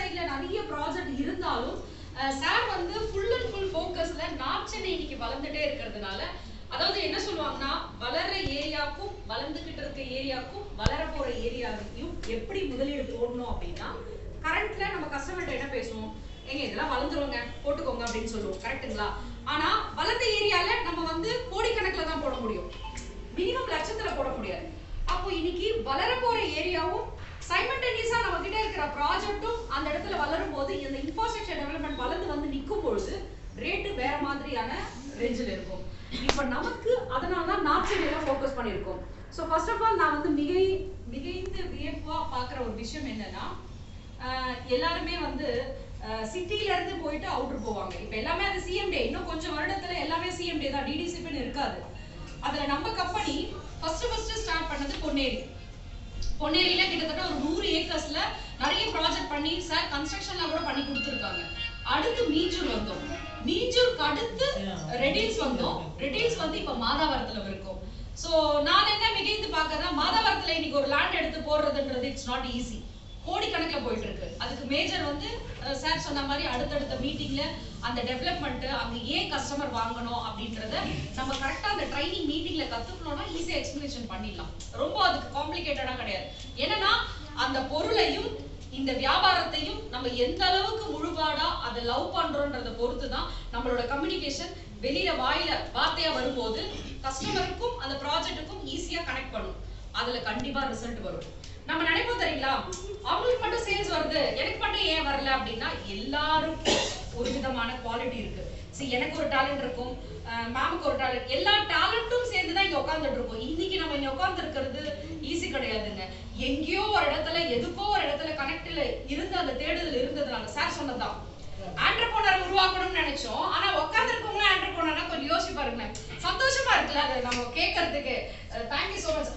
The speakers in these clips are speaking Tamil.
சைட்ல நிறைய ப்ராஜெக்ட் இருந்தாலும் சார் வந்து ஃபுல் அண்ட் ஃபுல் ஃபோக்கஸ்ல நார்த் சென்னை இன்னைக்கு வளர்ந்துட்டே இருக்கிறதுனால, அதாவது என்ன சொல்லுவாங்கன்னா, வளர ஏரியாவுக்கும் வளர்ந்துகிட்டு இருக்க ஏரியாவுக்கும் வளர போற ஏரியாவையும் எப்படி முதலீடு போடணும் அப்படின்னா, கரண்ட்ல நம்ம கஸ்டமர்கிட்ட என்ன பேசுவோம், எங்க இதெல்லாம் வளர்ந்துருவாங்க போட்டுக்கோங்க அப்படின்னு சொல்லுவோம், கரெக்டுங்களா? ஆனா வளர்ந்த ஏரியால நம்ம வந்து கோடிக்கணக்கில் தான் போட முடியும், மினிமம் லட்சத்துல போட முடியாது. அப்போ இன்னைக்கு வளர போற ஏரியாவும் சைமல்டேனியஸா நம்ம கிட்ட இருக்கிற ப்ராஜெக்ட்டும் அந்த இடத்துல வளரும் போது இந்த இன்ஃப்ராஸ்ட்ரக்சர் டெவலப்மெண்ட் வளர்ந்து வந்து நிற்கும் பொழுது ரேட்டு வேற மாதிரியான ரேஞ்சில் இருக்கும். இப்போ நமக்கு அதனால தான் நார்த் சென்னையில ஃபோக்கஸ் பண்ணியிருக்கோம். ஸோ ஃபர்ஸ்ட் ஆஃப் ஆல் நான் வந்து மிகைந்து வியப்பா பார்க்குற ஒரு விஷயம் என்னன்னா, எல்லாருமே வந்து சிட்டில இருந்து போயிட்டு அவுட்டர் போவாங்க. இப்போ எல்லாமே அது சிஎம்டே, இன்னும் கொஞ்சம் வருடத்துல எல்லாமே சிஎம்டே தான், டிடிசிபின்னு இருக்காது. அதுல நம்ம கம்பெனி ஃபர்ஸ்ட் ஸ்டார்ட் பண்ணது பொன்னேரியில கிட்டத்தட்ட ஒரு 100 ஏக்கர்ஸ்ல நிறைய ப்ராஜெக்ட் பண்ணி சார் கன்ஸ்ட்ரக்ஷன்லாம் கூட பண்ணி கொடுத்துருக்காங்க. அடுத்து மீஞ்சூர் வந்தோம், மீஞ்சூருக்கு அடுத்து ரெடில்ஸ் வந்தோம், ரெடில்ஸ் வந்து இப்ப மாதாவரத்துல இருக்கும். சோ நான் என்ன மிகைந்து பார்க்கறேன்னா, மாதாவரத்துல இன்னைக்கு ஒரு லேண்ட் எடுத்து போடுறதுன்றது இட்ஸ் நாட் ஈஸி, கோடிக்கணக்கில் போயிட்டு இருக்கு. அதுக்கு மேஜர் வந்து சார் சொன்ன மாதிரி அடுத்தடுத்த மீட்டிங்ல அந்த டெவலப்மெண்ட், அங்க ஏன் கஸ்டமர் வாங்கணும் அப்படின்றத நம்ம கரெக்டா அந்த ட்ரைனிங் மீட்டிங்ல கத்துக்கணும்னா ஈஸியா எக்ஸ்பிளனேஷன் பண்ணிடலாம். ரொம்ப அதுக்கு காம்ப்ளிகேட்டடா கிடையாது. ஏன்னா அந்த பொருளையும் இந்த வியாபாரத்தையும் நம்ம எந்த அளவுக்கு முழுபாடா அதை லவ் பண்றோன்றத பொறுத்து தான் நம்மளோட கம்யூனிகேஷன் வெளியில வார்த்தையா வரும்போது கஸ்டமருக்கும் அந்த ப்ராஜெக்ட்டுக்கும் ஈஸியா கனெக்ட் பண்ணும். அதுல கண்டிப்பா ரிசல்ட் வரும். நம்ம நினைப்போம் தெரியுங்களா, அவங்களுக்கு மட்டும் சேல்ஸ் வருது எனக்கு மட்டும் ஏன் வரல அப்படின்னா, எல்லாருக்கும் ஒரு விதமான குவாலிட்டி இருக்கு. சரி, எனக்கு ஒரு டேலண்ட் இருக்கும், மேமுக்கு ஒரு டேலண்ட், எல்லா டேலண்ட்டும் சேர்ந்துதான் இங்க உட்கார்ந்துட்டு இருக்கோம். இன்னைக்கு நம்ம இங்க உட்கார்ந்து இருக்கிறது ஈஸி கிடையாதுங்க. எங்கேயோ ஒரு இடத்துல எதுக்கோ ஒரு இடத்துல கனெக்ட்ல இருந்து அந்த தேடுதல் இருந்ததுனால சார் சொன்னதான் ஆண்டர்பிரனர் உருவாக்கணும்னு நினைச்சோம். ஆனா உட்கார்ந்து இருக்கவங்க ஆண்டர்பிரனர்னா கொஞ்சம் யோசிச்சு பாருங்களேன், சந்தோஷமா இருக்குல்ல அது நம்ம கேட்கறதுக்கு. Thank you so much.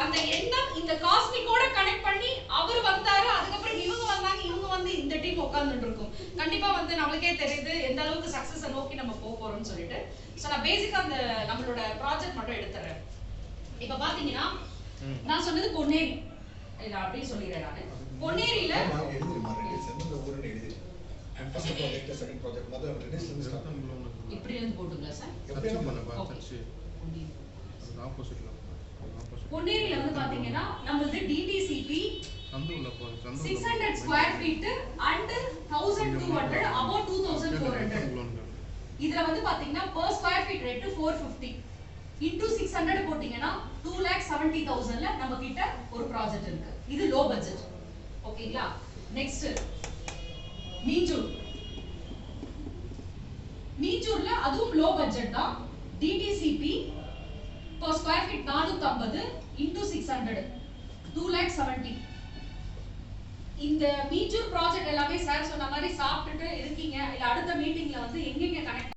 அந்த எண்ணம் இந்த காஸ்மிக்கோட கனெக்ட் பண்ணி அவர் வந்தாரு, அதுக்கப்புறம் இவங்க வந்தாங்க, இவங்க வந்து இந்த டீம் உட்கார்ந்துட்டு இருக்கும். கண்டிப்பா வந்து நம்மளுக்கே தெரியுது எந்த அளவுக்கு சக்சஸ் நோக்கி நம்ம போறோம்னு சொல்லிட்டு. சோ நான் பேசிக்கா அந்த நம்மளோட ப்ராஜெக்ட் மட்டும் எடுத்துறேன். இப்ப பாத்தீங்கன்னா நான் சொன்னது பொன்னேரி இல்ல அப்படி சொல்லிடுறேன். நானு பொன்னேரியில இப்படி இருந்து போட்டுங்களா சார்? பொன்னேரியில வந்து பாத்தீங்கன்னா நம்மளுக்கு DTCP 600 square feet and 1200 about 2400. இதுல வந்து பாத்தீங்கன்னா per square feet rate 450 into 600 போட்டீங்கன்னா 2,70,000ல நம்ம கிட்ட ஒரு ப்ராஜெக்ட் இருக்கு. இது லோ பட்ஜெட். ஓகேங்களா? நெக்ஸ்ட் மீஞ்சூர்ல அதுவும் லோ பட்ஜெட் தான். DTCP per square feet 450 into 600 2,70,000. இந்த மீஞ்சூர் ப்ராஜெக்ட் எல்லாமே சார் சொன்ன மாதிரி சாப்பிட்டுட்டு இருக்கீங்க இல்ல அடுத்த மீட்டிங்ல வந்து எங்கெங்க கனெக்ட்